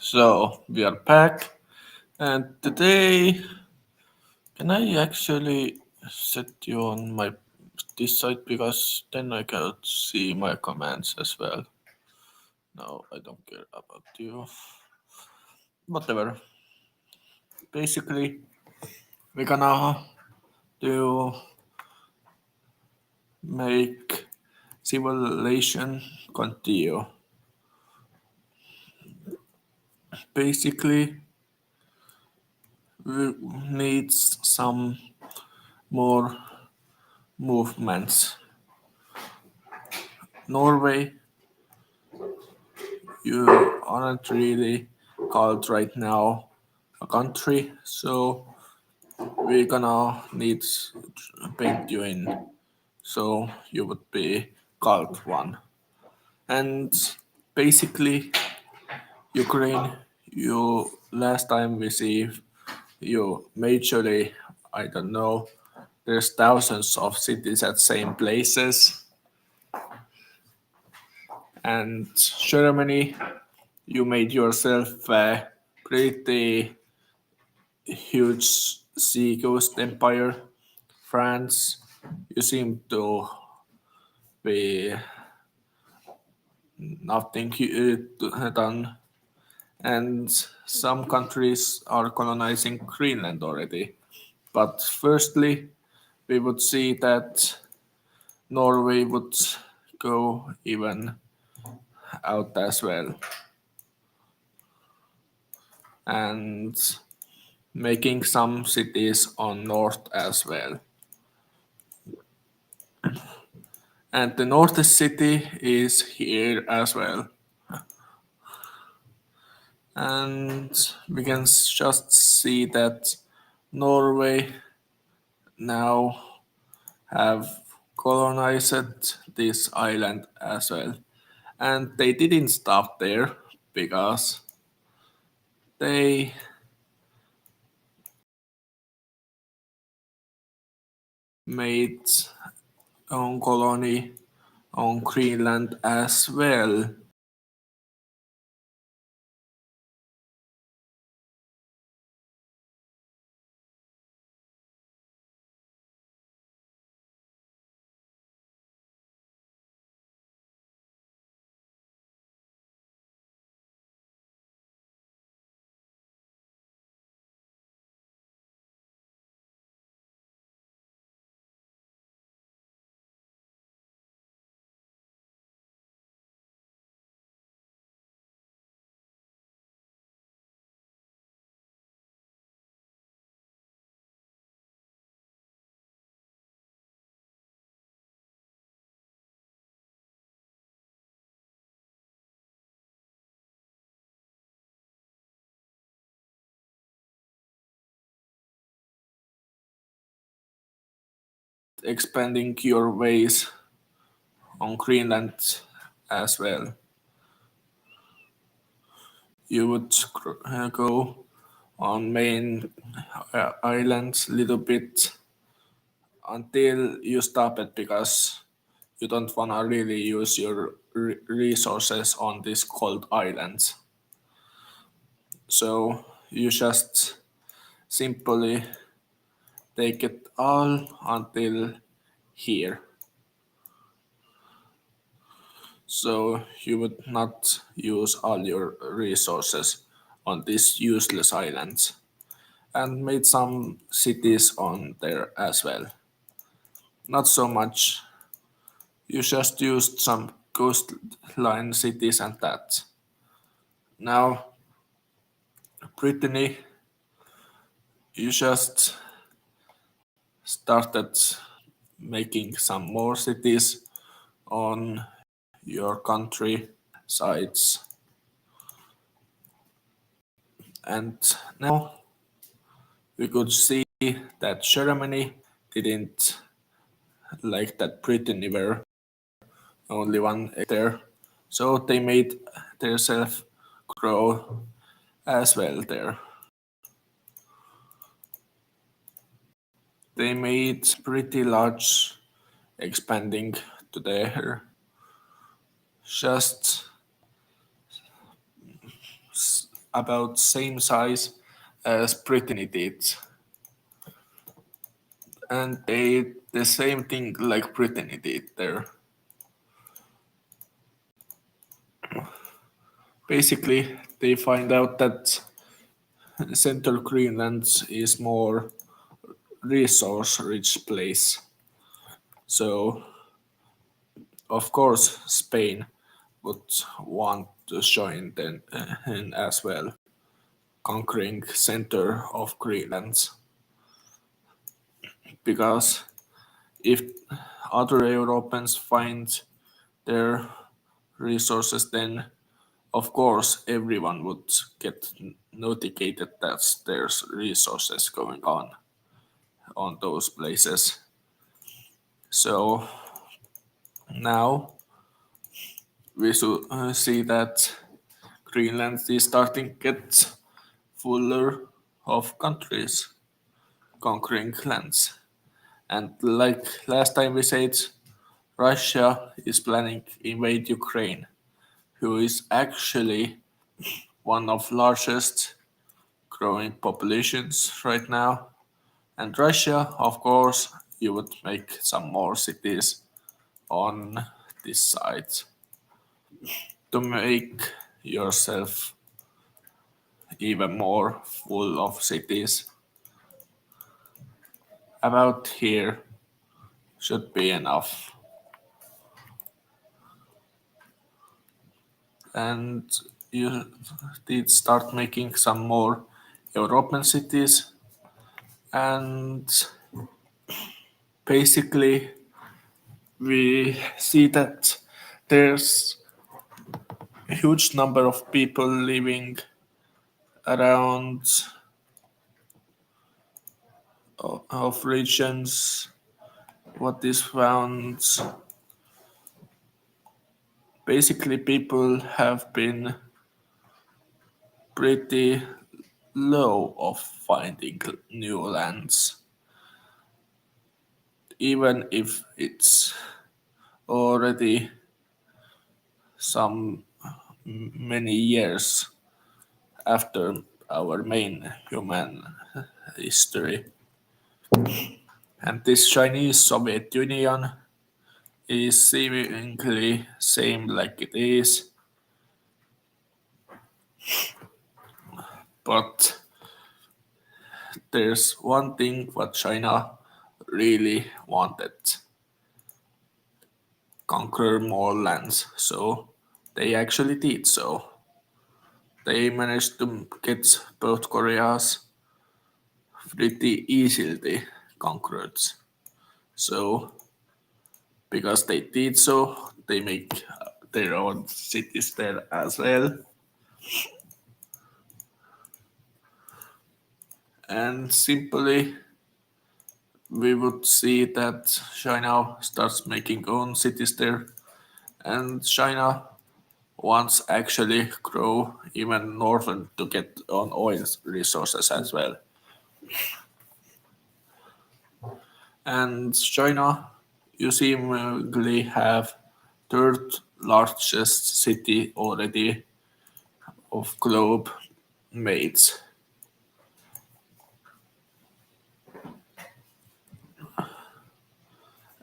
So we are back, and today, can I actually set you on my this side because then I can see my commands as well. No, I don't care about you. Whatever. Basically, we're gonna do make civilization continue. Basically, we need some more movements. Norway, you aren't really called right now a country, so we're gonna need to paint you in, so you would be called one. And basically, Ukraine, you last time we see you majorly, I don't know, there's thousands of cities at same places, and Germany, you made yourself a pretty huge sea coast empire. France, you seem to be nothing done, and some countries are colonizing Greenland already. But firstly, we would see that Norway would go even out as well, and making some cities on north as well. And the northern city is here as well. And we can just see that Norway now have colonized this island as well. And they didn't stop there because they made own colony on Greenland as well. Expanding your ways on Greenland as well. You would go on main islands little bit until you stop it because you don't want to really use your resources on these cold islands. So you just simply take it all until here. So you would not use all your resources on these useless islands, and made some cities on there as well. Not so much. You just used some coastline cities and that. Now, Brittany, you just started making some more cities on your country sides. And now we could see that Germany didn't like that Brittany were only one there. So they made themselves grow as well there. They made pretty large expanding to there. Just about same size as Brittany did, and they the same thing like Brittany did there. Basically, they find out that Central Greenland is more resource-rich place. So, of course, Spain would want to join then in as well, conquering center of Greenland. Because if other Europeans find their resources, then of course everyone would get notified that there's resources going on those places. So now we should see that Greenland is starting to get fuller of countries conquering lands. And like last time we said, Russia is planning to invade Ukraine, who is actually one of largest growing populations right now. And Russia, of course, you would make some more cities on this side to make yourself even more full of cities. About here should be enough. And you did start making some more European cities, and basically we see that there's a huge number of people living around of regions. What is found, basically people have been pretty low of finding new lands, even if it's already some many years after our main human history. And this Chinese Soviet Union is seemingly same like it is, but there's one thing what China really wanted: conquer more lands. So they actually did so. They managed to get both Koreas pretty easily conquered. So because they did so, they make their own cities there as well. And simply we would see that China starts making own cities there, and China wants actually grow even northern to get on oil resources as well. And China, you seemingly have third largest city already of globe made.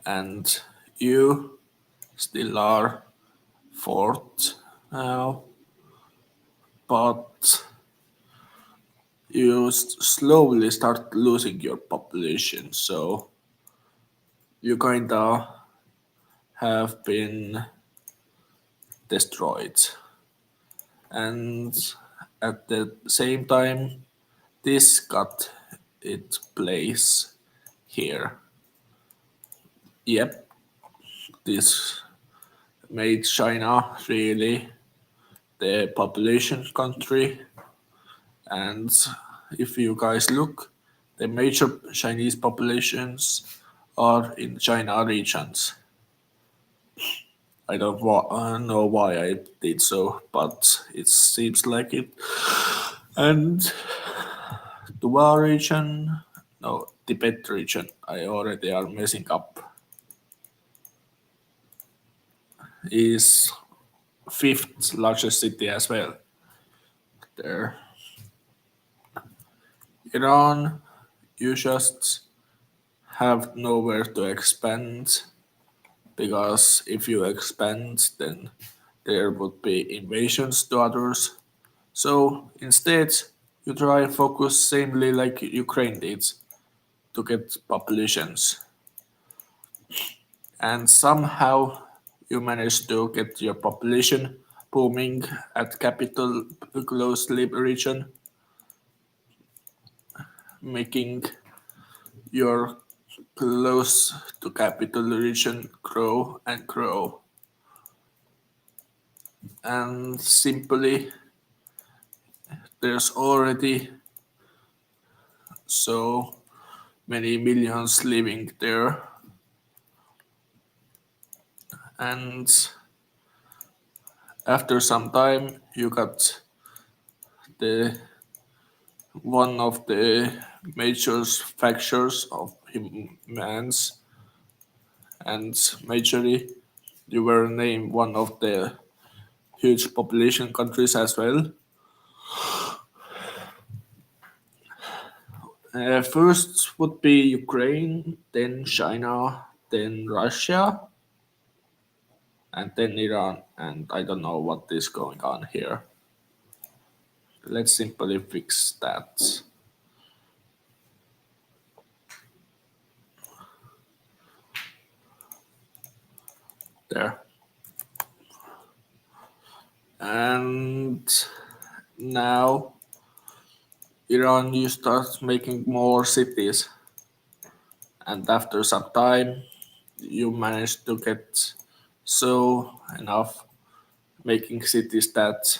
And you still are fourth now, but you slowly start losing your population. So you kinda have been destroyed. And at the same time, this got its place here. Yep, this made China really the population country. And if you guys look, the major Chinese populations are in China regions. I don't know why I did so, but it seems like it. And Tuva region, no, Tibet region, I already are messing up, is fifth largest city as well there. Iran, you just have nowhere to expand because if you expand, then there would be invasions to others. So instead, you try and focus samely like Ukraine did to get populations. And somehow you manage to get your population booming at capital closely region, making your close to capital region grow and grow. And simply, there's already so many millions living there. And after some time, you got the one of the major factors of humans, and majorly you were named one of the huge population countries as well. First would be Ukraine, then China, then Russia, and then Iran. And I don't know what is going on here. Let's simply fix that. There. And now Iran, you start making more cities, and after some time, you manage to get so enough making cities that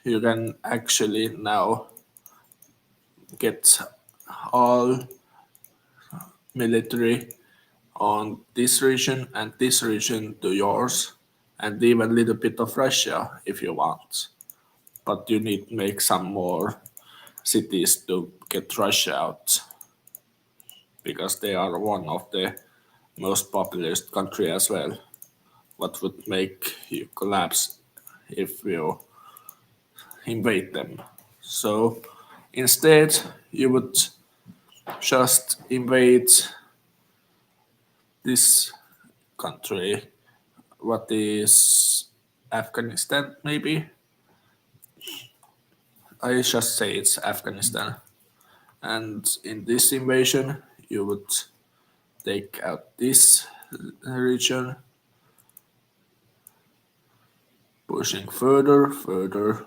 you can actually now get all military on this region and this region to yours, and even a little bit of Russia if you want. But you need to make some more cities to get Russia out because they are one of the most populous country as well. What would make you collapse if you invade them? So instead, you would just invade this country. What is Afghanistan, maybe? I just say it's Afghanistan. And in this invasion, you would take out this region, pushing further, further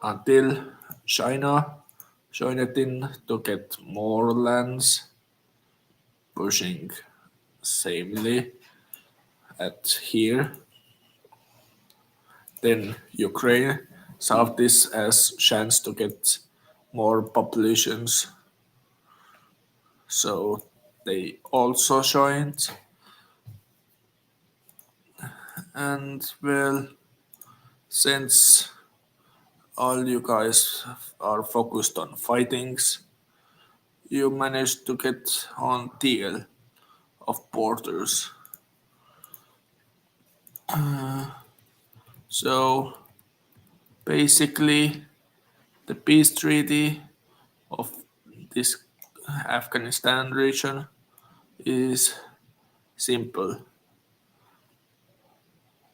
until China joined it in to get more lands, pushing samely at here. Then Ukraine saw this as chance to get more populations, so they also joined. And well, since all you guys are focused on fightings, you managed to get on deal of borders. So basically, the peace treaty of this Afghanistan region is simple.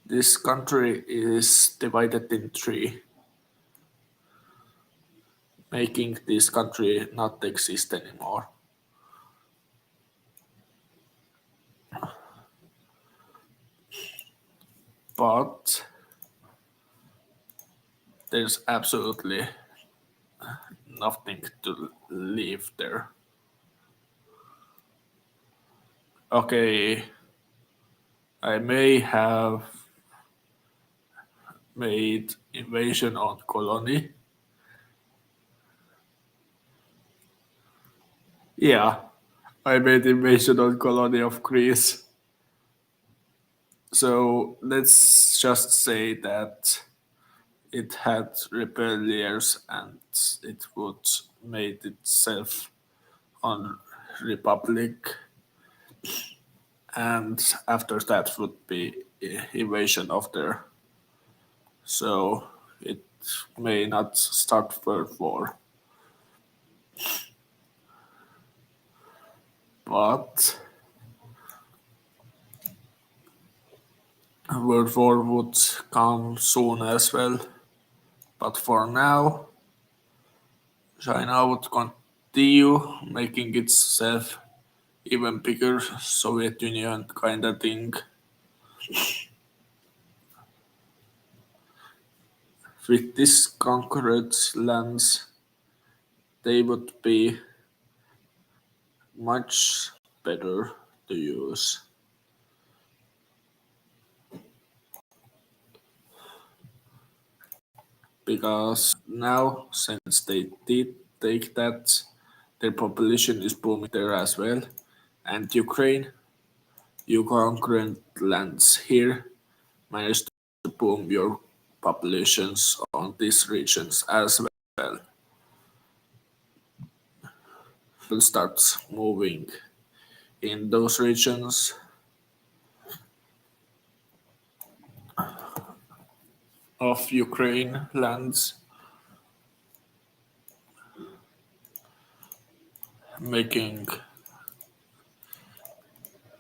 This country is divided in three, making this country not exist anymore. But there's absolutely nothing to live there. Okay, I may have made invasion on colony. Yeah, I made invasion on colony of Greece. So let's just say that it had rebellions and it would made itself on republic, and after that would be invasion of there. So it may not start World War. But World War would come soon as well. But for now, China would continue making itself even bigger, Soviet Union kind of thing. With this conquered lands, they would be much better to use because now, since they did take that, their population is booming there as well. And Ukraine, you conquered lands here, managed to boom your populations on these regions as well. Will start moving in those regions of Ukraine lands, making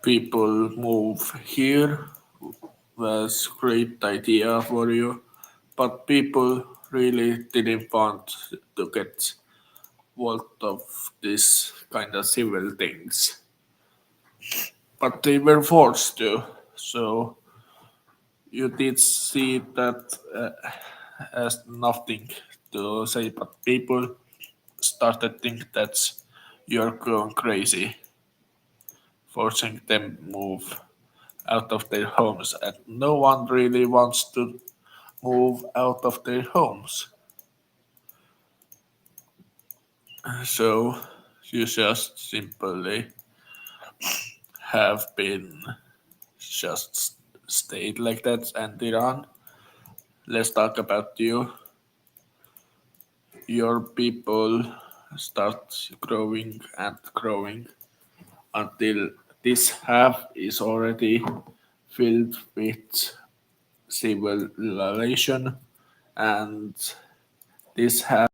people move here was great idea for you, but people really didn't want to get involved of this kind of civil things, but they were forced to. So you did see that as nothing to say, but people started think that you're going crazy, forcing them move out of their homes, and no one really wants to move out of their homes. So you just simply have been just stayed like that. And Iran, let's talk about you. Your people start growing and growing until this half is already filled with civilization, and this half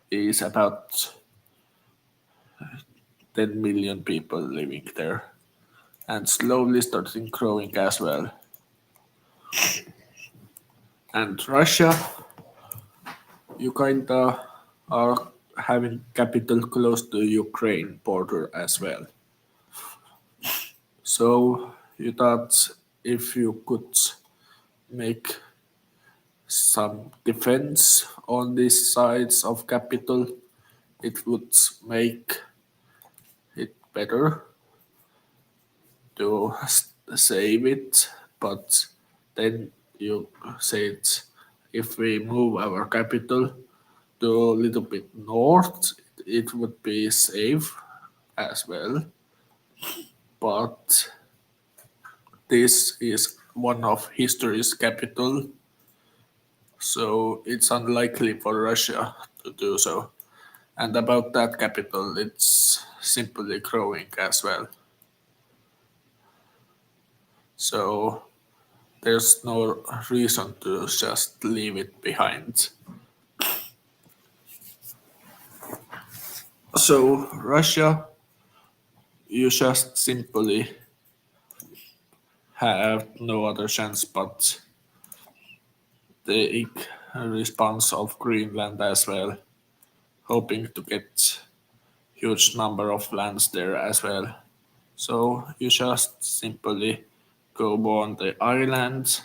is about 10 million people living there and slowly starting growing as well. And Russia, you kinda are having capital close to Ukraine border as well. So you thought if you could make some defense on these sides of capital, it would make it better to save it. But then you said if we move our capital to a little bit north, it would be safe as well. But this is one of history's capital, so it's unlikely for Russia to do so. And about that capital, it's simply growing as well. So there's no reason to just leave it behind. So Russia, you just simply have no other chance but take a response of Greenland as well, hoping to get huge number of lands there as well. So you just simply go on the island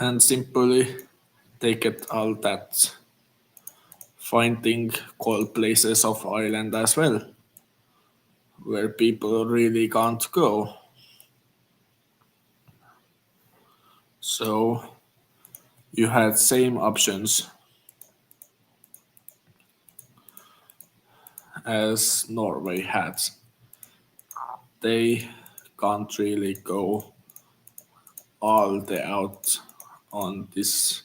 and simply take it all that, finding cold places of island as well, where people really can't go. So you had same options as Norway had. They can't really go all the out on this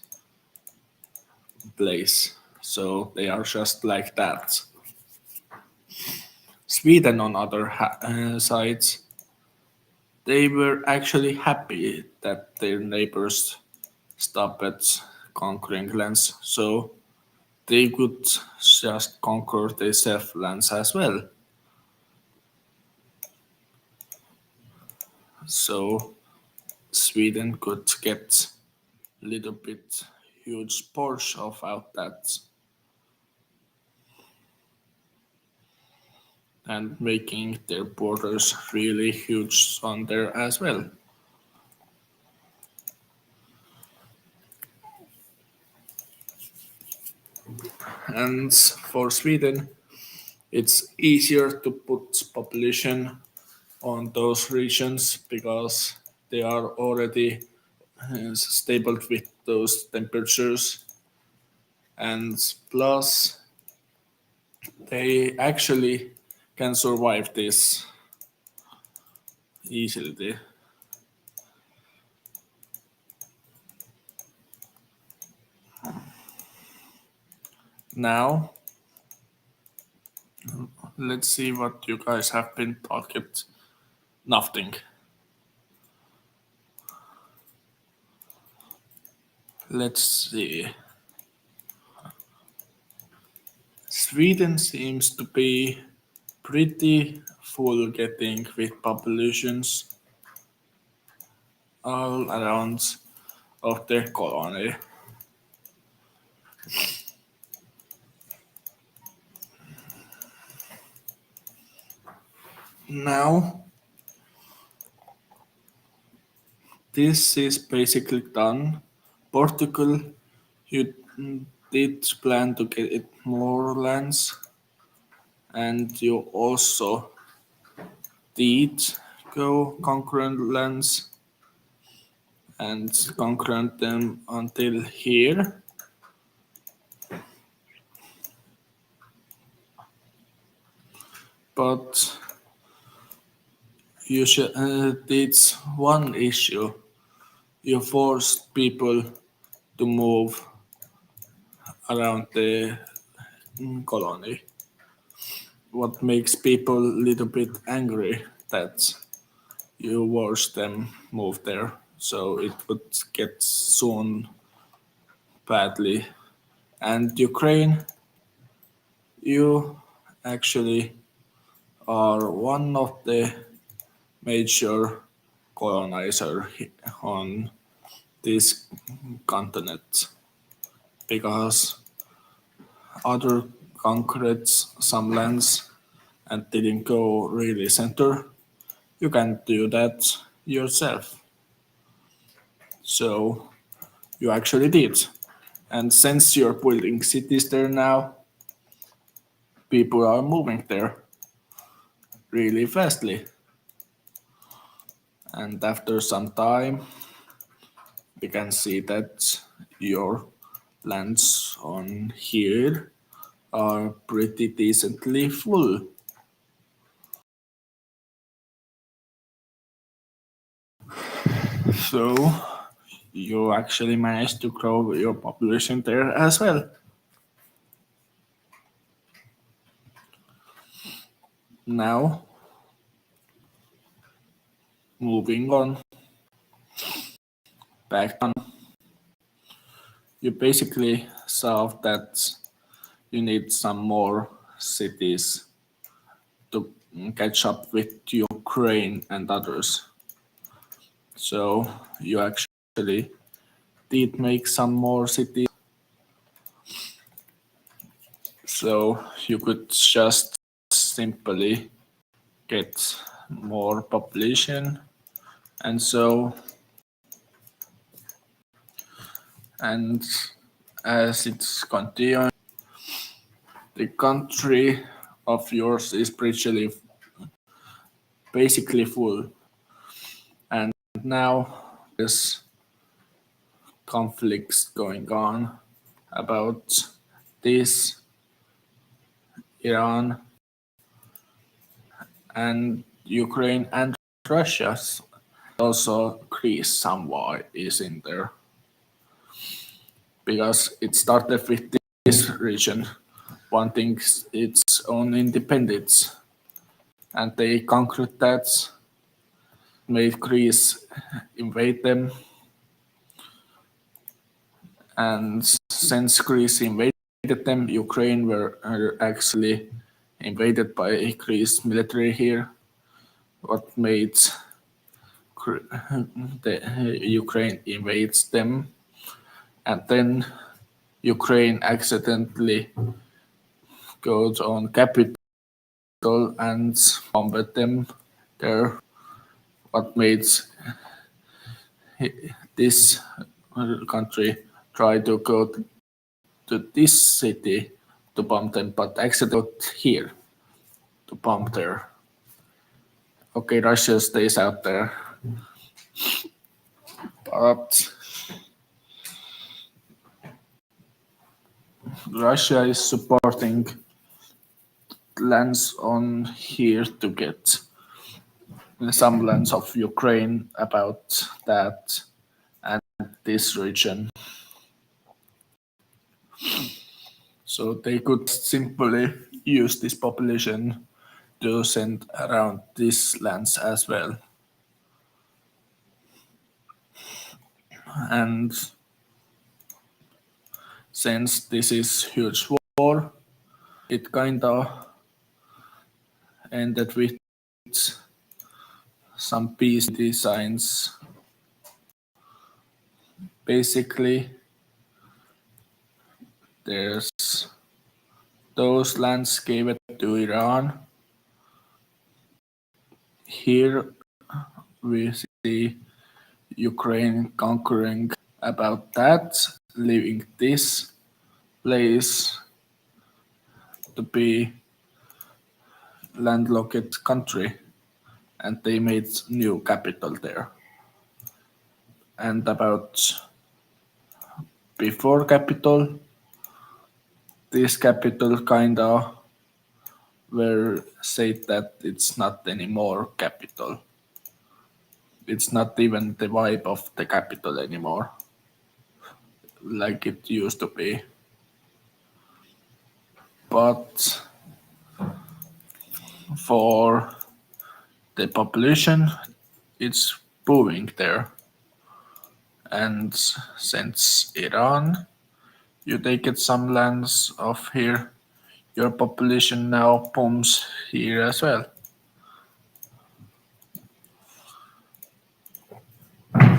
place. So they are just like that. Sweden, on other sides, they were actually happy that their neighbors stopped conquering lands. So they could just conquer the self lands as well. So Sweden could get a little bit huge portion of out that and making their borders really huge on there as well. And for Sweden, it's easier to put population on those regions because they are already stable with those temperatures, and plus they actually can survive this easily. Now let's see what you guys have been talking. Nothing. Let's see. Sweden seems to be pretty full getting with populations all around of their colony. Now, this is basically done. Portugal, you did plan to get it more lands, and you also did go concurrent lands and concurrent them until here. But you should, it's one issue. You forced people to move around the colony. What makes people a little bit angry that you watch them move there, so it would get soon badly. And Ukraine, you actually are one of the major colonizer on this continent because other conquered some lands and didn't go really center. You can do that yourself. So you actually did. And since you're building cities there now, people are moving there really fastly. And after some time, we can see that your lands on here are pretty decently full. So you actually managed to grow your population there as well. Now, moving on, back on, you basically saw that you need some more cities to catch up with Ukraine and others. So you actually did make some more cities. So you could just simply get more population, and so and as it's continuing, the country of yours is basically full, and now there's conflicts going on about this Iran and Ukraine and Russia. Also Greece somewhat is in there because it started with this region wanting its own independence, and they conquered that, made Greece invade them, and since Greece invaded them. Ukraine were actually invaded by Greece military here, what made the Ukraine invades them, and then Ukraine accidentally goes on capital and bombed them there. What made this country try to go to this city to bomb them, but accidentally here to bomb there. Okay, Russia stays out there, but Russia is supporting lands on here to get some lands of Ukraine about that and this region. So they could simply use this population to send around these lands as well. And since this is huge war, it kind of ended with some peace designs. Basically, there's those lands gave it to Iran. Here we see Ukraine conquering about that, leaving this place to be landlocked country, and they made new capital there. And about before capital, this capital kinda were said that it's not anymore capital. It's not even the vibe of the capital anymore, like it used to be. But for the population, it's booming there. And since Iran, you take it some lands off here, your population now booms here as well.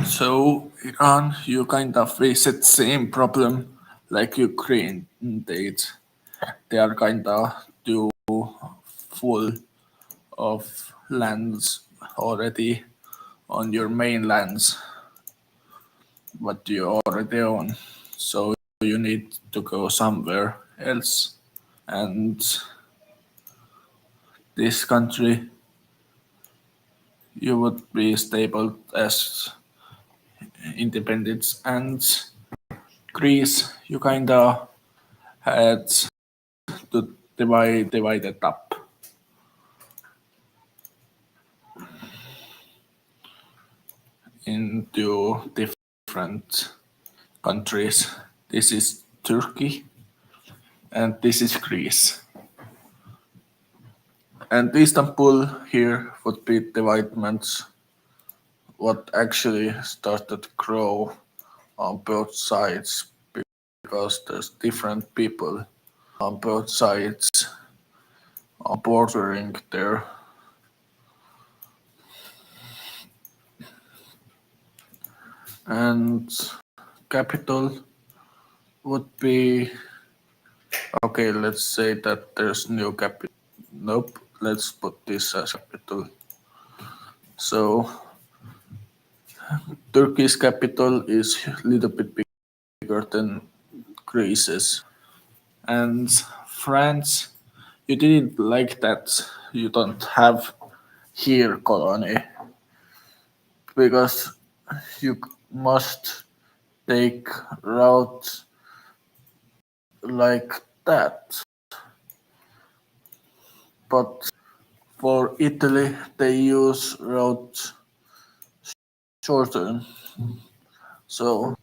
So Iran, you kind of face the same problem like Ukraine did. They are kind of too full of lands already on your mainlands, what you already own. So you need to go somewhere else. And this country, you would be stable as independence, and Greece, you kinda had to divide it up. Into different countries. This is Turkey and this is Greece. And Istanbul here would be developments what actually started to grow on both sides because there's different people on both sides on bordering there. And capital would be okay, let's say that there's new capital. Nope, let's put this as capital. So Turkey's capital is a little bit bigger than Greece's. And France, you didn't like that you don't have here colony because you must take route like that. But for Italy, they use route shorter. So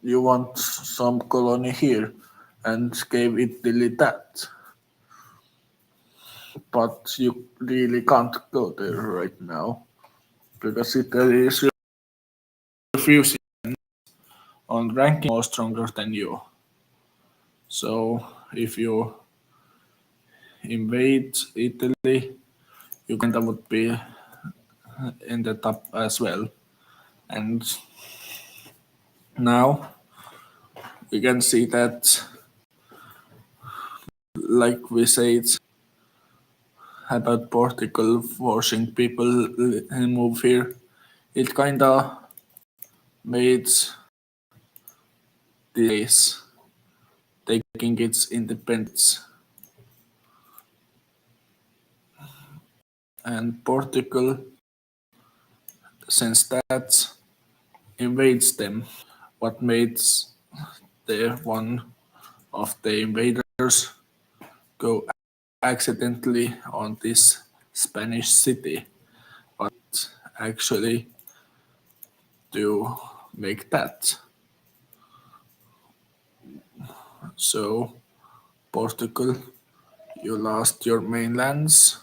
you want some colony here and gave Italy that. But you really can't go there right now because Italy is refusing on ranking more stronger than you. So if you invade Italy, Uganda would be in the top as well. And now we can see that, like we said about Portugal forcing people to move here, it kinda made this taking its independence. And Portugal, since that, invades them. What made the one of the invaders go accidentally on this Spanish city, but actually to make that. So, Portugal, you lost your mainlands,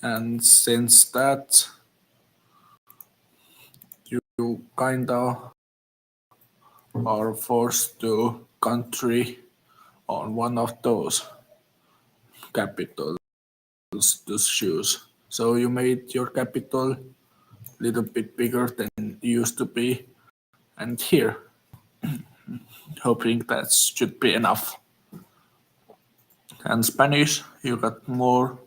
and since that, you kinda are forced to country on one of those capitals to choose. So you made your capital a little bit bigger than it used to be, and here, hoping that should be enough. And Spanish, you got more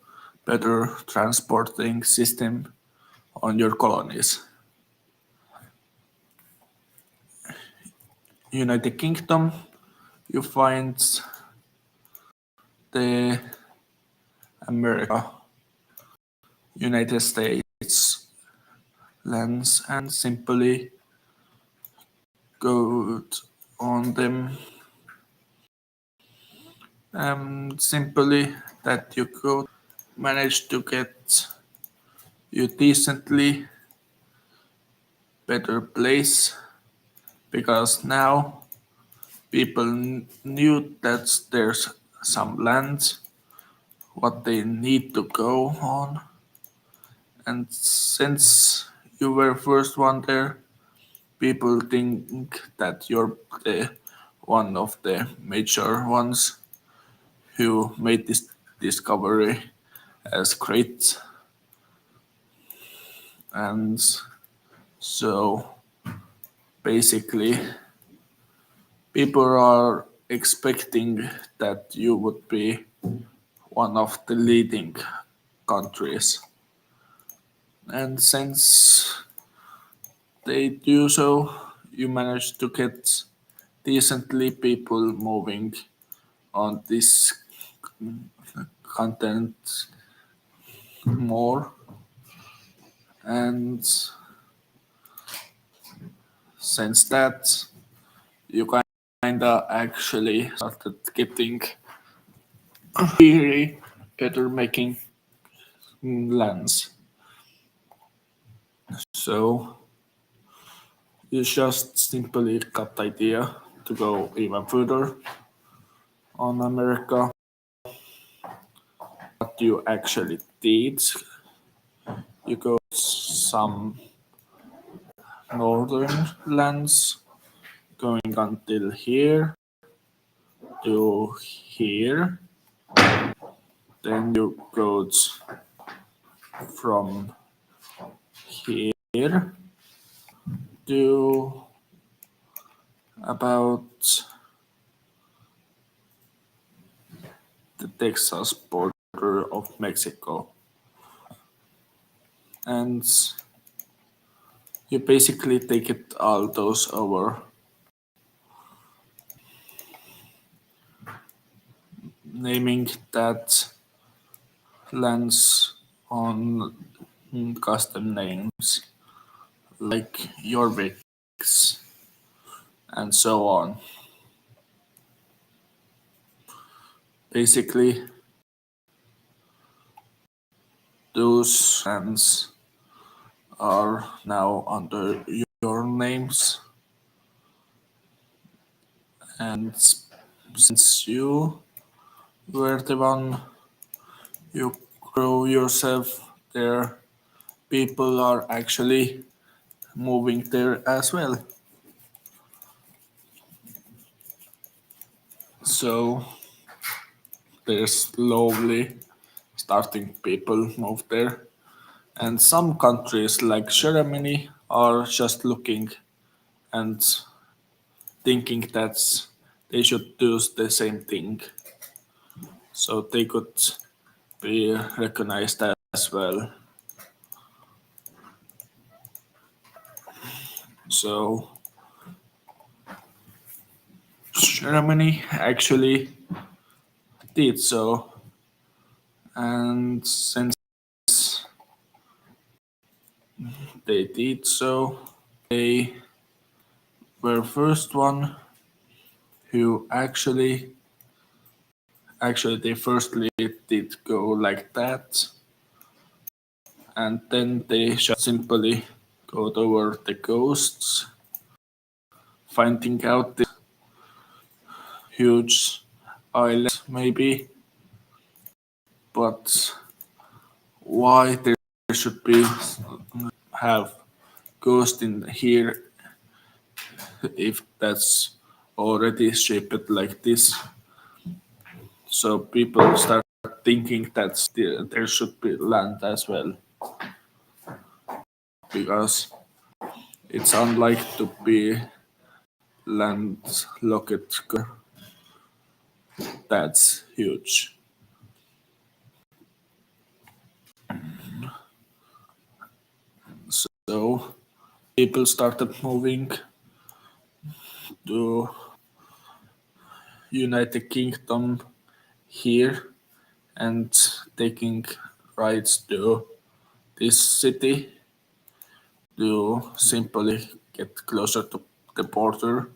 better transporting system on your colonies. United Kingdom, you find the America, United States lands and simply go on them. Simply that you could manage to get you decently better place because now people knew that there's some land what they need to go on, and since you were first one there, people think that you're the one of the major ones who made this discovery as great. And so basically people are expecting that you would be one of the leading countries. And since they do so, you manage to get decently people moving on this content more. And since that, you kinda actually started getting really better making lands. So you just simply got the idea to go even further on America. What you actually did, you go some northern lands going until here to here. Then you go from here to about the Texas border of Mexico. And you basically take it all those over, naming that lands on custom names like Jorvik's and so on. Basically, those lands are now under your names, and since you were the one you grow yourself there, people are actually moving there as well. So they're slowly starting people move there. And some countries like Germany are just looking and thinking that they should do the same thing. So they could be recognized as well. So Germany actually did so. And since they did so, they were first one who actually they firstly did go like that, and then they just simply go over the coasts, finding out this huge island maybe, but why there should be have ghost in here if that's already shaped like this. So people start thinking that there should be land as well, because it's unlike to be landlocked. That's huge. So people started moving to United Kingdom here and taking rights to this city to simply get closer to the border.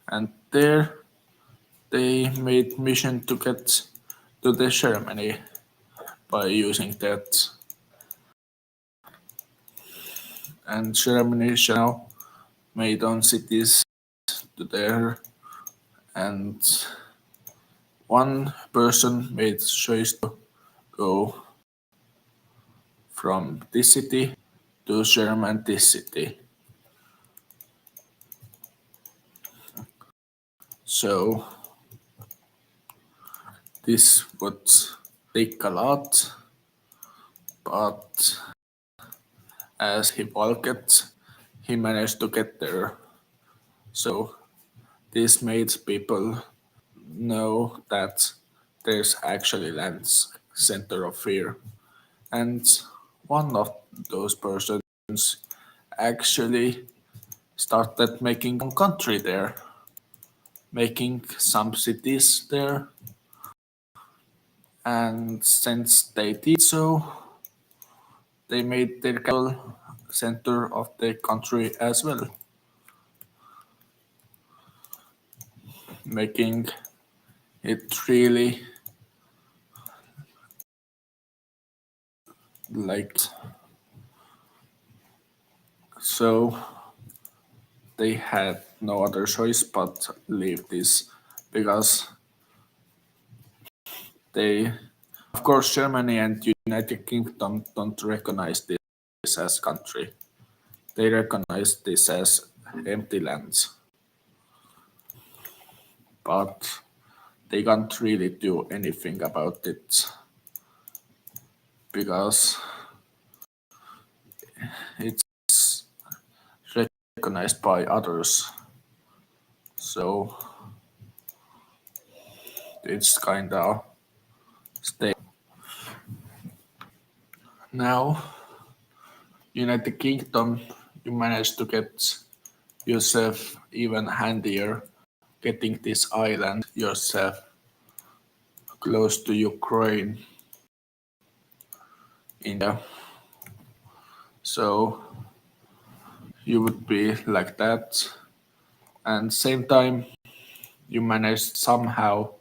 And there they made mission to get to the Germany by using that. And Germany now made on cities to there, and one person made choice to go from this city to German this city. So this would take a lot, but as he walked, he managed to get there. So this made people know that there's actually lands center of fear. And one of those persons actually started making a country there, making some cities there. And since they did so, they made their capital center of the country as well, making it really like so. They had no other choice but leave this because they, of course, Germany and United Kingdom don't recognize this as country. They recognize this as empty lands, but they can't really do anything about it because it's recognized by others. So it's kind of stay. Now, United Kingdom, you managed to get yourself even handier getting this island yourself close to Ukraine, India. So you would be like that, and same time you managed somehow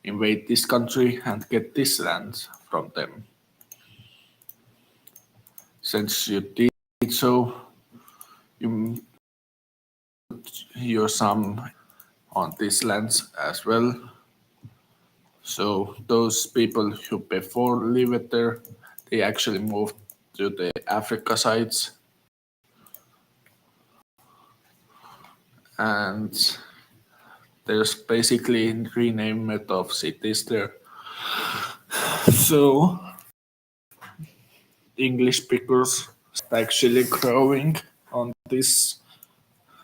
invade this country and get this land from them. Since you did so, you your sum on these lands as well. So those people who before lived there, they actually moved to the Africa sides, and there's basically renaming of cities there. So English speakers actually growing on this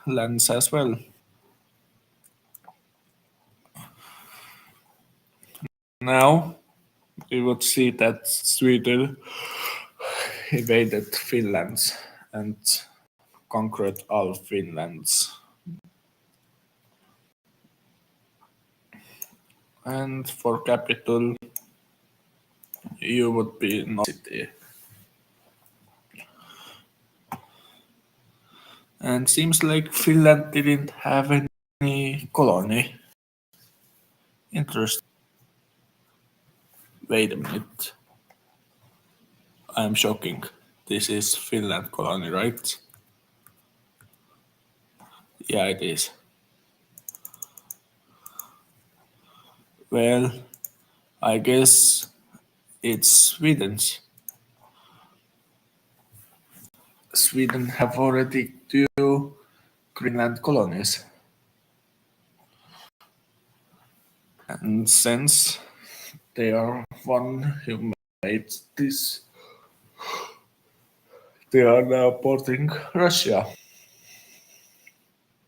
lands as well. Now we would see that Sweden invaded Finland and conquered all Finlands. And for capital, you would be North City. And seems like Finland didn't have any colony. Interesting. Wait a minute. I'm shocking. This is Finland colony, right? Yeah, it is. Well, I guess it's Sweden's. Sweden have already two Greenland colonies. And since they are one who made this, they are now porting Russia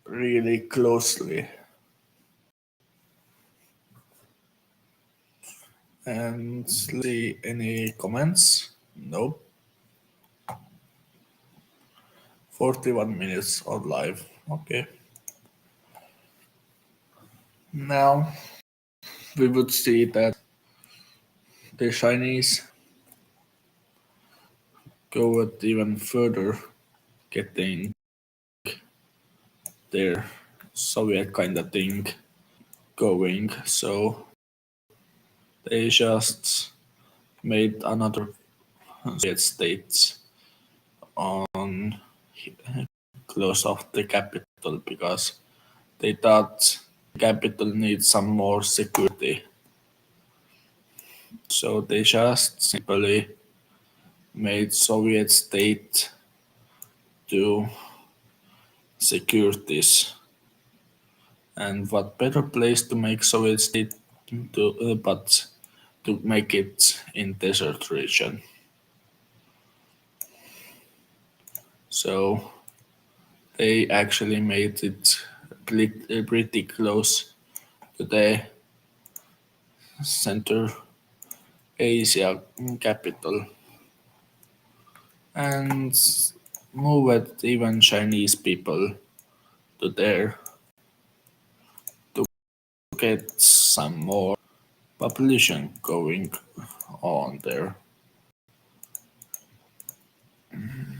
really closely. And let's see any comments? Nope. 41 minutes on live. Okay. Now we would see that the Chinese go it even further, getting their Soviet kind of thing going. So they just made another Soviet state on close of the capital because they thought the capital needs some more security. So they just simply made Soviet state to secure this. And what better place to make Soviet state to, but to make it in desert region. So they actually made it pretty close to the Center Asia capital and moved even Chinese people to there to get some more population going on there.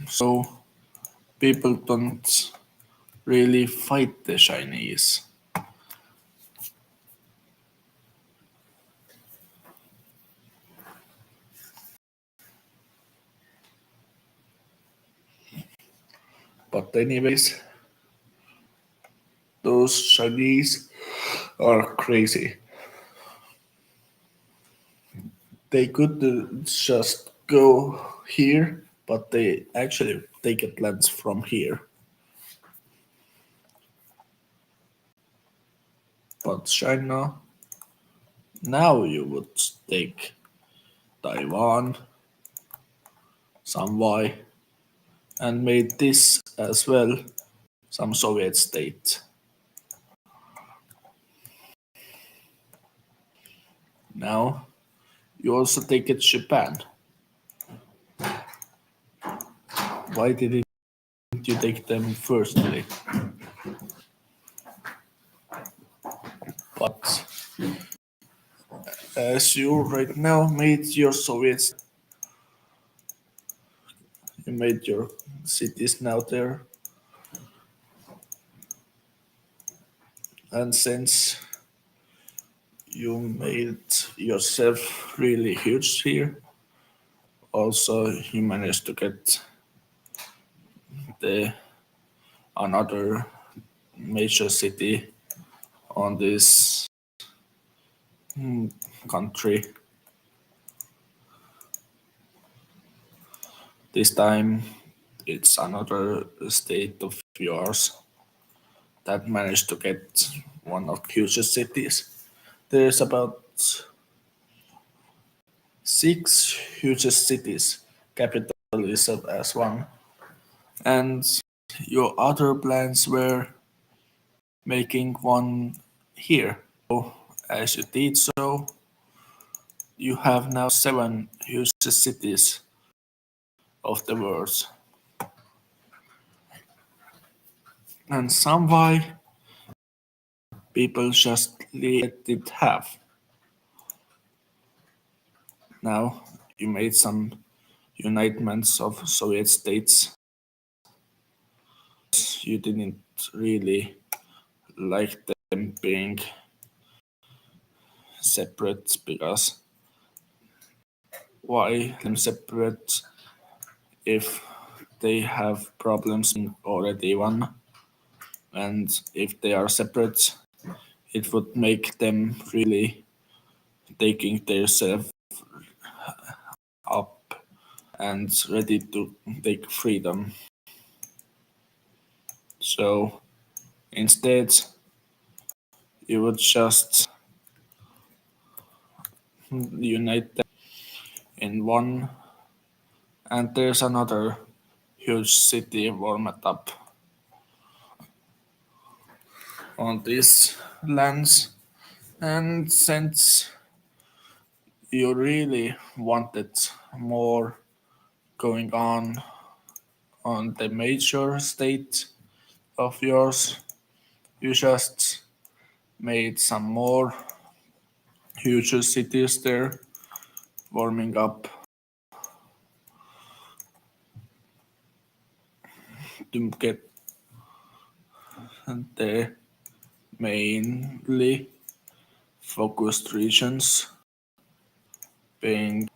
So people don't really fight the Chinese. But anyways, those Chinese are crazy. They could just go here, but they actually take a plans from here. But China, now you would take Taiwan, some Y, and made this as well some Soviet state. Now you also take it Japan. Why didn't you take them firstly? But as you right now made your Soviets, you made your cities now there. And since you made yourself really huge here, also you managed to get the another major city on this country. This time it's another state of yours that managed to get one of the hugest cities. There's about six hugest cities, capital is as one. And your other plans were making one here. So, as you did so, you have now seven hugest cities of the world. And some why people just let it have. Now you made some unitements of Soviet states. You didn't really like them being separate because why them separate if they have problems in already one, and if they are separate it would make them really taking themselves up and ready to take freedom. So instead you would just unite them in one, and there's another huge city warmed up on these lands. And since you really wanted more going on the major state of yours, you just made some more huge cities there warming up to get the mainly focused regions being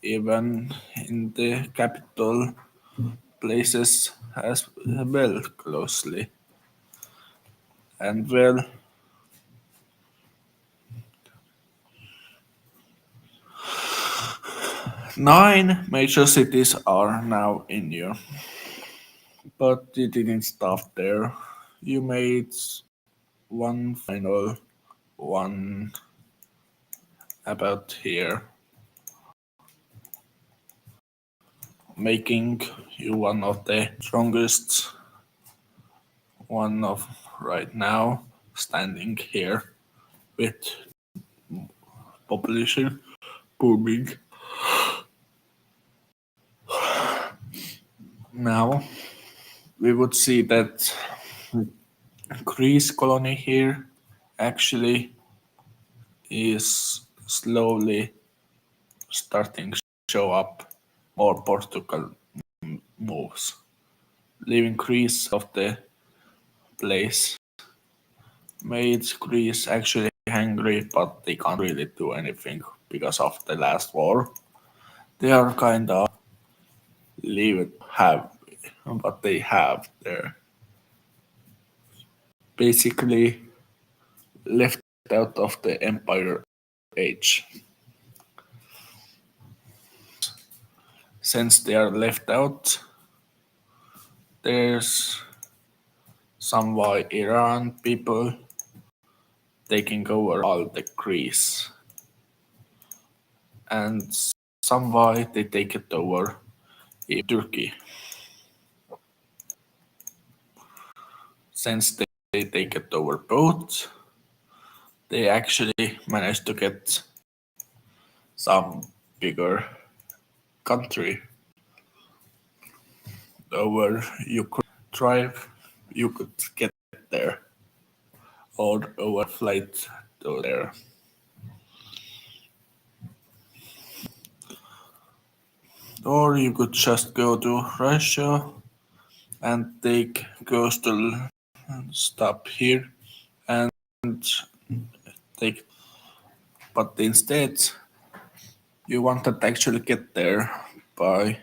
even in the capital places as well closely. And well, nine major cities are now in you. But you didn't stop there. You made one final one about here, making you one of the strongest one of right now standing here with population booming. Now we would see that Greece colony here actually is slowly starting to show up more Portugal moves, leaving Greece of the place made Greece actually hungry, but they can't really do anything because of the last war. They are kind of leave it have what they have there. Basically left out of the empire age. Since they are left out, there's some why Iran people taking over all the Greece, and some why they take it over in Turkey. Since they take it over both, they actually managed to get some bigger country over Ukraine. Drive, you could get there, or over flight to there. Or you could just go to Russia and take coastal stop here and take. But instead, you wanted to actually get there by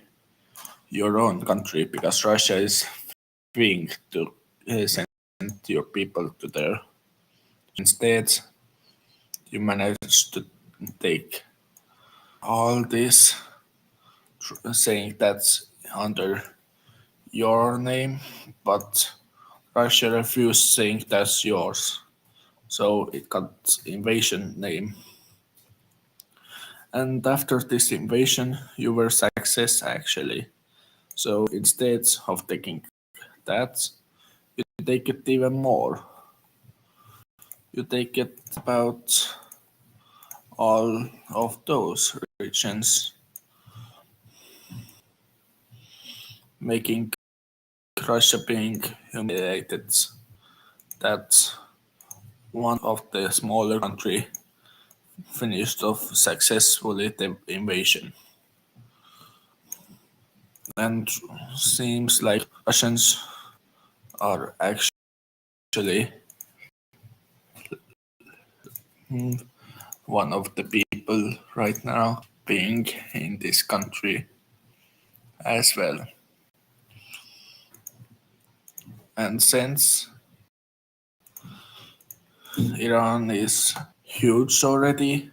your own country because Russia is freeing to send your people to there. Instead, you managed to take all this, saying that's under your name, but Russia refused saying that's yours. So it got invasion name. And after this invasion, you were success actually. So instead of taking that, you take it even more. You take it about all of those regions, making Russia being humiliated. That one of the smaller country finished off successfully the invasion. And seems like Russians are actually one of the people right now being in this country as well. And since Iran is huge already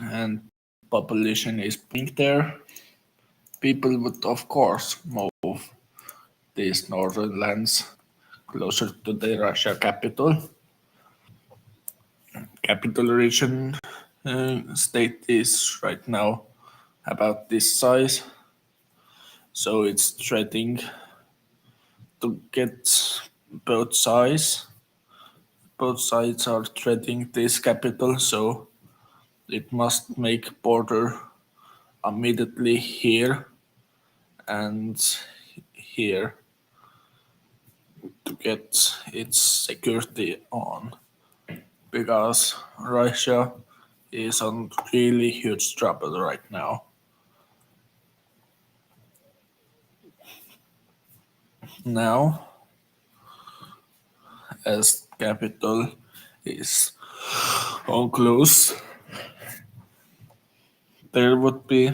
and population is being there, people would of course move these northern lands closer to the Russia capital region. State is right now about this size, so it's threatening to get both sides. Both sides are threatening this capital, so it must make border immediately here and here to get its security on, because Russia is on really huge trouble right now. Now, as capital is on close, there would be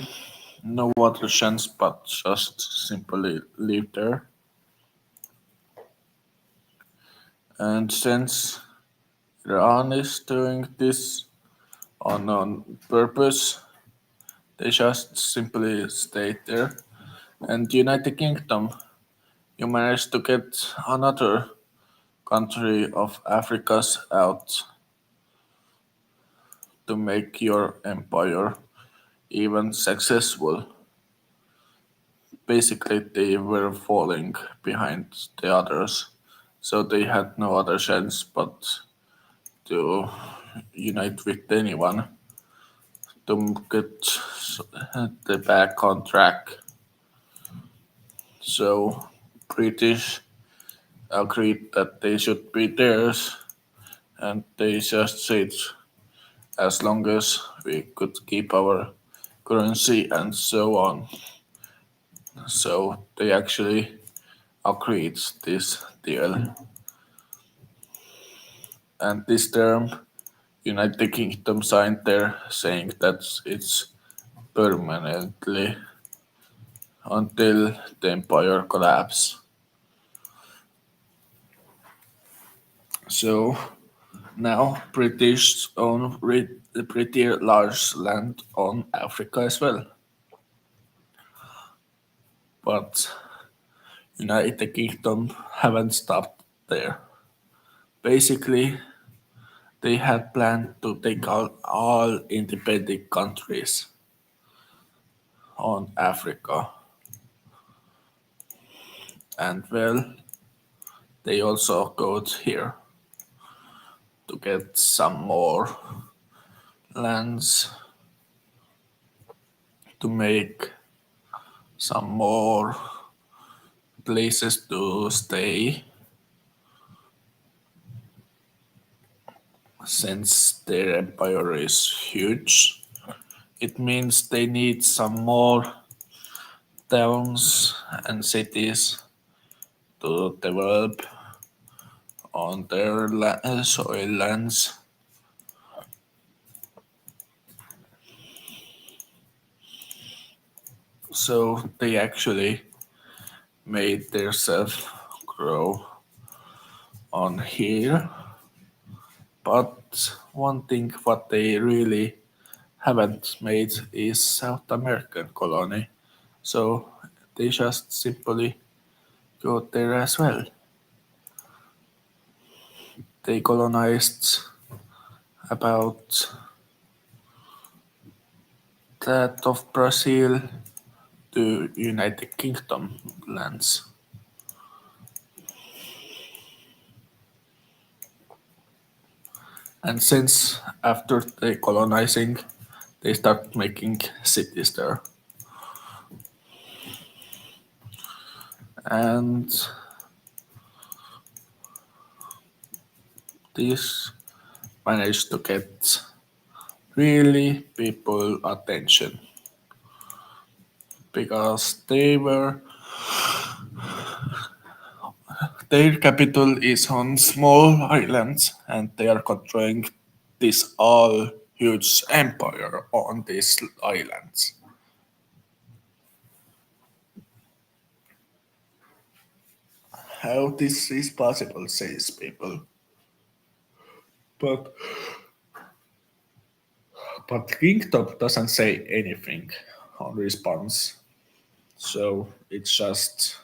no other chance but just simply live there. And since Iran is doing this on purpose, they just simply stay there. And United Kingdom, you managed to get another country of Africa's out to make your empire even successful. Basically, they were falling behind the others, so they had no other chance but to unite with anyone to get the back on track. So British agreed that they should be theirs, and they just said as long as we could keep our currency and so on. So they actually agreed this deal. And this term, United Kingdom signed there saying that it's permanently until the empire collapse. So now British own the pretty large land on Africa as well. But United Kingdom haven't stopped there. Basically, they had planned to take out all independent countries on Africa. And well, they also got here to get some more lands to make some more places to stay, since their empire is huge. It means they need some more towns and cities to develop on their soil lands. So they actually made themselves grow on here. But one thing what they really haven't made is South American colony. So they just simply go there as well. they colonized about that of Brazil to United Kingdom lands. And since after the colonizing, they start making cities there. And this managed to get really people attention because their capital is on small islands and they are controlling this all huge empire on these islands. How this is possible, says people. But Kingdom doesn't say anything on response. So it's just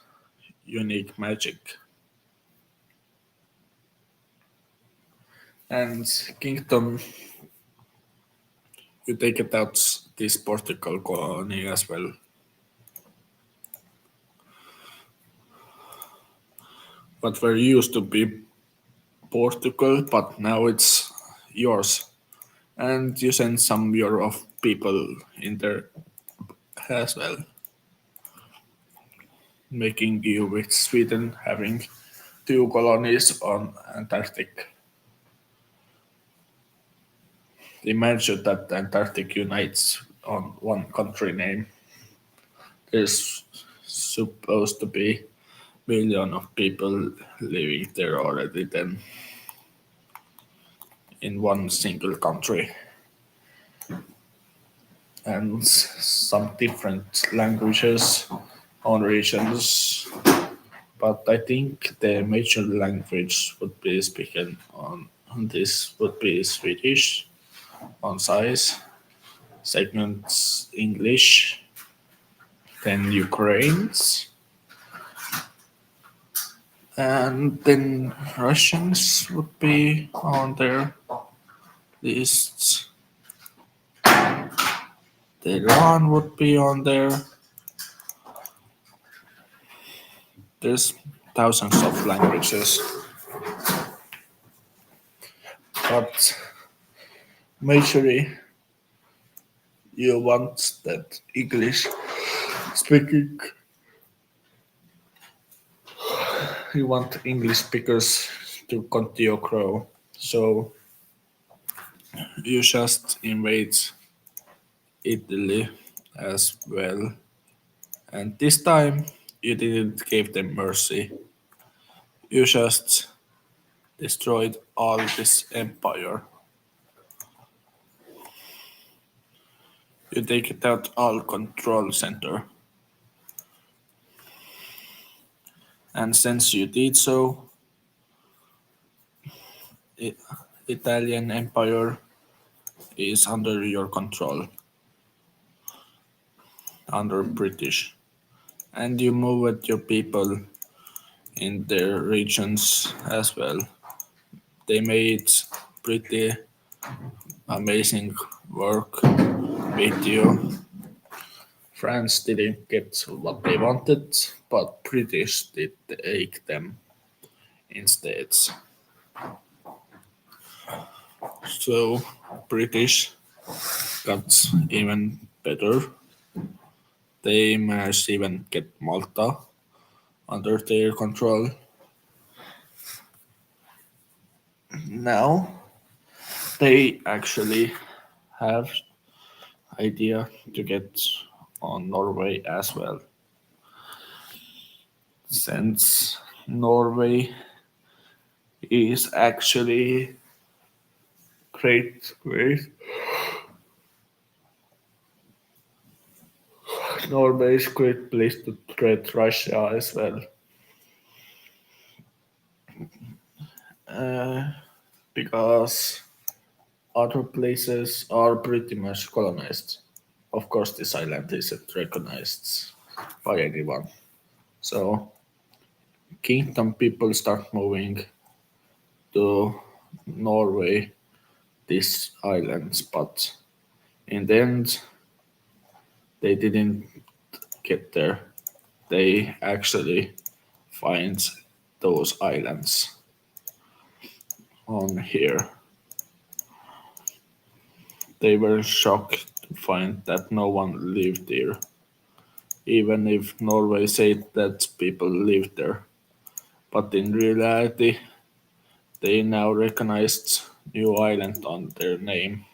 unique magic. And Kingdom, you take it out this Portugal colony as well. But were used to be Portugal, but now it's yours. And you send some your of people in there as well, making you with Sweden having two colonies on Antarctic. Imagine that the Antarctic unites on one country name. There's supposed to be million of people living there already then in one single country and some different languages on regions, but I think the major language would be spoken on this would be Swedish on size, segments English, then Ukraine's, and then Russians would be on their lists. The Iran would be on there. There's thousands of languages, but majorly you want that English speaking. You want English speakers to continue grow. So you just invade Italy as well. And this time you didn't give them mercy. You just destroyed all this empire. You take it out all control center. And since you did so, I- Italian empire is under your control, under British. And you move with your people in their regions as well. They made pretty amazing work with you. France didn't get what they wanted, but British did take them instead. So British got even better. They managed to even get Malta under their control. Now they actually have idea to get on Norway as well. Since Norway is actually great. Norway is great place to trade Russia as well. Because other places are pretty much colonized. Of course, this island isn't recognized by anyone. So, kingdom people start moving to Norway these islands, but in the end, they didn't get there. They actually find those islands on here. They were shocked to find that no one lived there, even if Norway said that people lived there. But in reality, they now recognized new island on their name,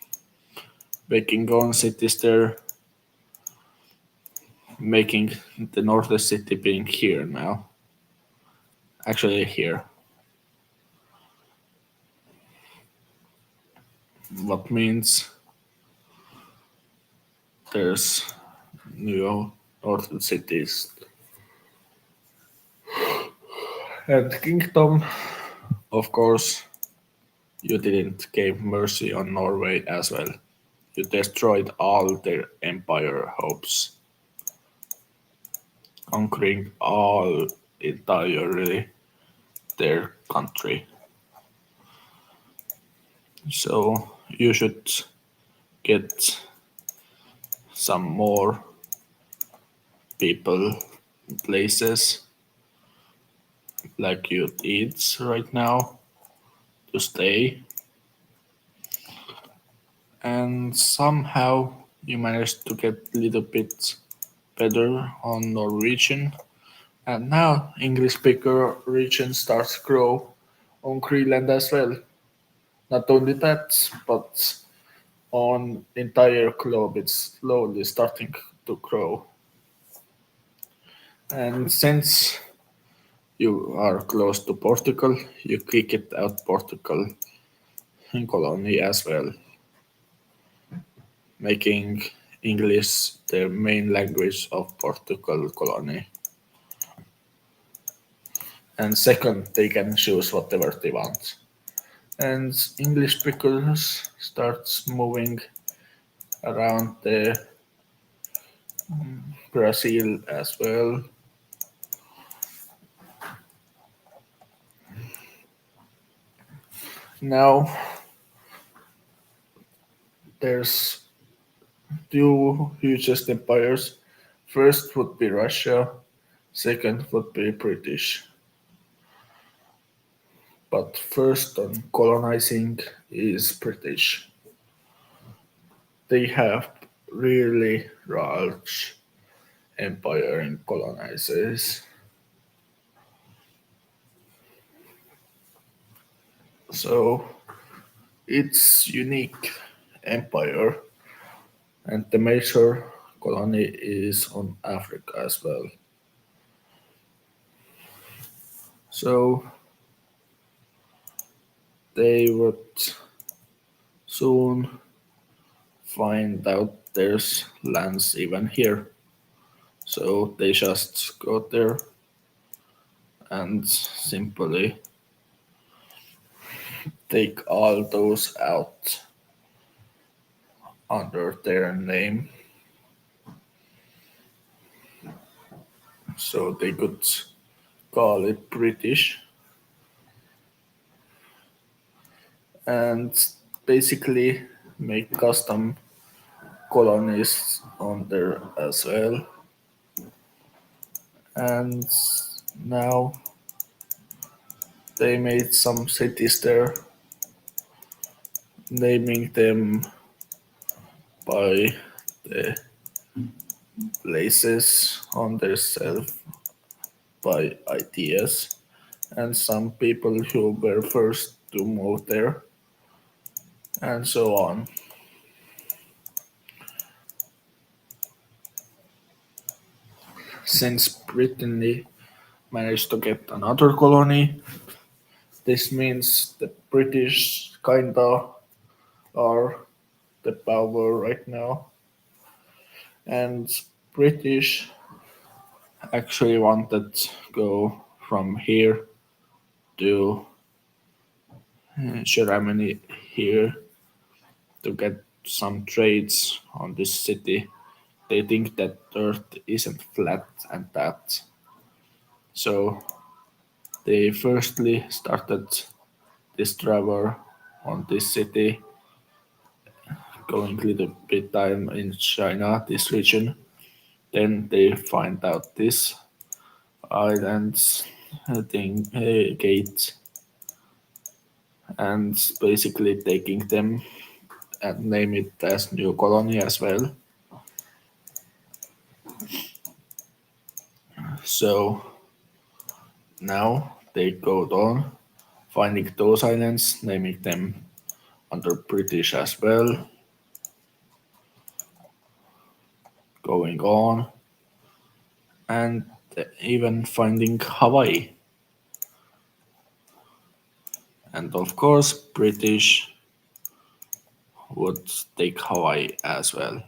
making own cities there, making the northern city being here now. Actually, here. What means there's new northern cities. And kingdom, of course, you didn't give mercy on Norway as well. You destroyed all their empire hopes, conquering all entirely their country. So you should get some more people, places like you did right now to stay. And somehow you managed to get a little bit better on Norwegian. And now English speaker region starts to grow on Greenland as well. Not only that, but on entire globe it's slowly starting to grow. And since you are close to Portugal, you kick it out Portugal in colony as well, making English the main language of Portugal colony. And second, they can choose whatever they want. And English speakers starts moving around the Brazil as well. Now there's two hugest empires. First would be Russia, second would be British. But first on colonizing is British. They have really large empire in colonizes. So it's unique empire, and the major colony is on Africa as well. So they would soon find out there's lands even here. So they just go there and simply take all those out under their name. So they could call it British and basically make custom colonies on there as well. And now they made some cities there, naming them by the places on their self by ideas and some people who were first to move there and so on. Since Brittany managed to get another colony, this means the British kinda are the power right now. And British actually wanted to go from here to Germany here to get some trades on this city. They think that Earth isn't flat and that. So they firstly started this travel on this city, going a little bit time in China, this region. Then they find out this islands thing gate and basically taking them and name it as new colony as well. So now they go on finding those islands, naming them under British as well, going on, and even finding Hawaii. And of course, British would take Hawaii as well.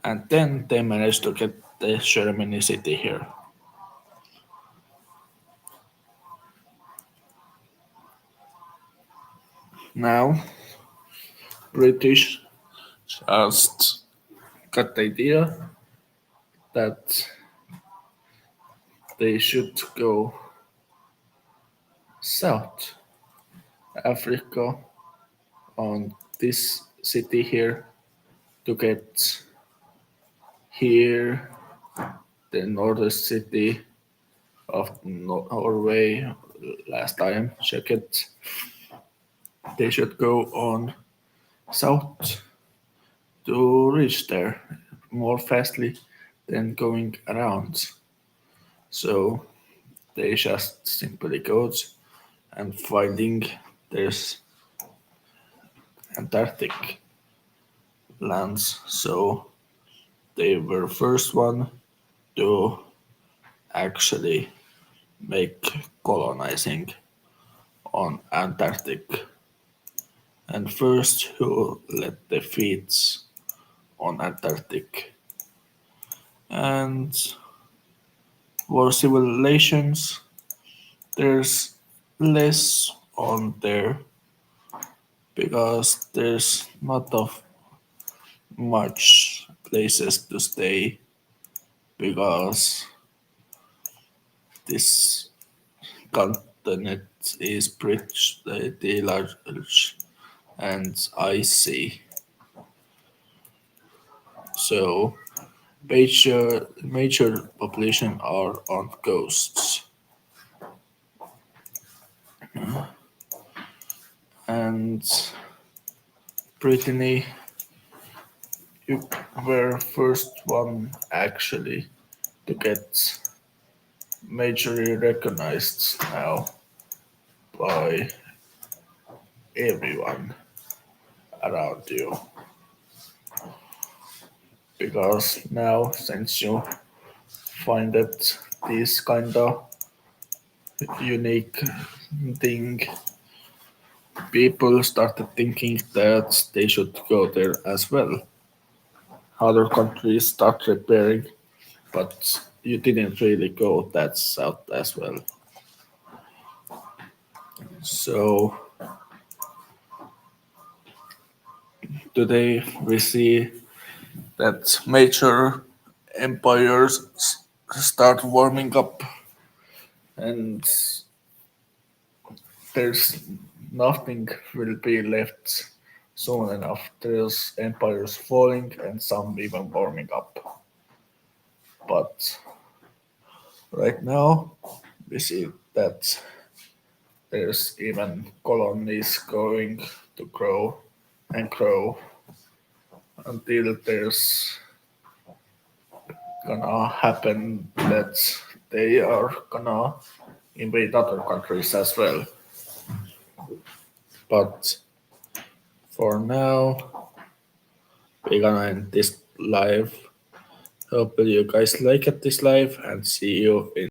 And then they managed to get the Germany city here. Now, British just got the idea that they should go south Africa on this city here to get here the northern city of Norway. Last time check it, they should go on south to reach there more fastly than going around. So they just simply go and finding there's Antarctic lands. So they were first one to actually make colonizing on Antarctic and first who let the feet on Antarctic. And for civilizations, there's less on there because there's not of much places to stay because this continent is pretty large and icy. So major population are on coasts. And Brittany, you were first one actually to get majorly recognized now by everyone around you. Because now, since you find that this kind of unique thing, people started thinking that they should go there as well. Other countries start preparing, but you didn't really go that south as well. So today we see that major empires start warming up and there's nothing will be left soon enough. There's empires falling and some even warming up. But right now we see that there's even colonies going to grow and grow until there's gonna happen that they are gonna invade other countries as well. But for now, we're gonna end this live. Hope you guys like it this live and see you in